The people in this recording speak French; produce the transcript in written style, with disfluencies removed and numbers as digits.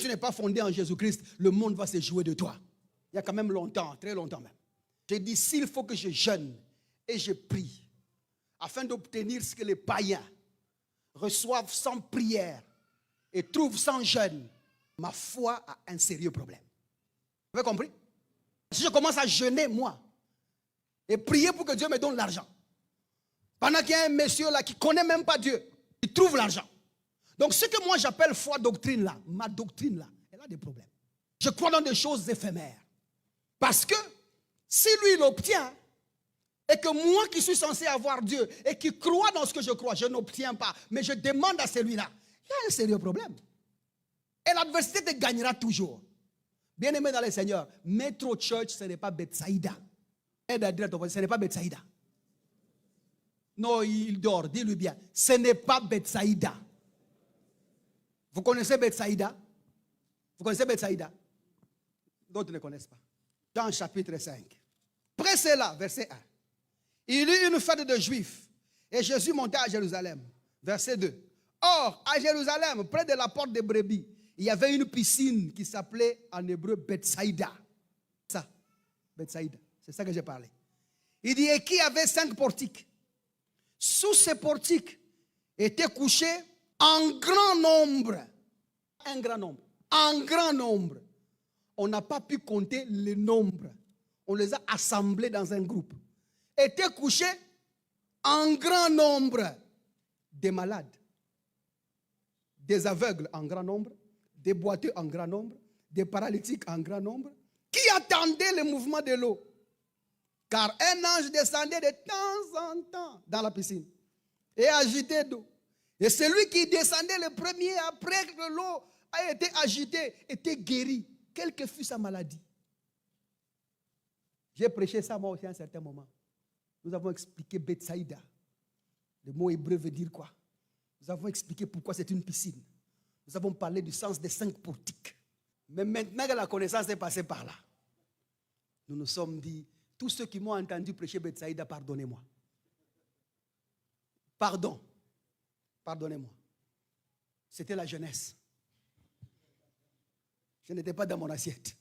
tu n'es pas fondé en Jésus-Christ, le monde va se jouer de toi. Il y a quand même longtemps, très longtemps même. J'ai dit, s'il faut que je jeûne et je prie, afin d'obtenir ce que les païens reçoivent sans prière et trouvent sans jeûne, ma foi a un sérieux problème. Vous avez compris? Si je commence à jeûner, moi, et prier pour que Dieu me donne l'argent, pendant qu'il y a un monsieur là qui ne connaît même pas Dieu, il trouve l'argent. Donc ce que moi j'appelle foi doctrine là, ma doctrine là, elle a des problèmes. Je crois dans des choses éphémères. Parce que si lui il obtient, et que moi qui suis censé avoir Dieu, et qui crois dans ce que je crois, je n'obtiens pas, mais je demande à celui-là, il y a un sérieux problème. Et l'adversité te gagnera toujours. Bien-aimé dans le Seigneur, Metro Church, ce n'est pas Bethsaïda. Aide à dire à ton voisin, ce n'est pas Bethsaïda. Non, il dort, dis-lui bien. Ce n'est pas Bethsaïda. Vous connaissez Bethsaïda? Vous connaissez Bethsaïda? D'autres ne connaissent pas. Dans chapitre 5. Après cela, verset 1. Il y eut une fête de Juifs et Jésus monta à Jérusalem. Verset 2. Or, à Jérusalem, près de la porte des brebis, il y avait une piscine qui s'appelait en hébreu Bethsaïda. Ça, Bethsaïda, c'est ça que j'ai parlé. Il dit, et qui avait 5 portiques. Sous ces portiques étaient couchés en grand nombre. Un grand nombre. En grand nombre. On n'a pas pu compter le nombre. On les a assemblés dans un groupe. Étaient couchés en grand nombre. Des malades, des aveugles en grand nombre, des boiteux en grand nombre, des paralytiques en grand nombre, qui attendaient le mouvement de l'eau. Car un ange descendait de temps en temps dans la piscine et agitait d'eau. Et celui qui descendait le premier après que l'eau a été agitée était guéri, quelle que fût sa maladie. J'ai prêché ça moi aussi à un certain moment. Nous avons expliqué Bethsaïda. Le mot hébreu veut dire quoi? Nous avons expliqué pourquoi c'est une piscine. Nous avons parlé du sens des 5 portiques. Mais maintenant que la connaissance est passée par là, nous nous sommes dit, tous ceux qui m'ont entendu prêcher Bethsaïda, pardonnez-moi. Pardon. Pardonnez-moi. C'était la jeunesse. Je n'étais pas dans mon assiette.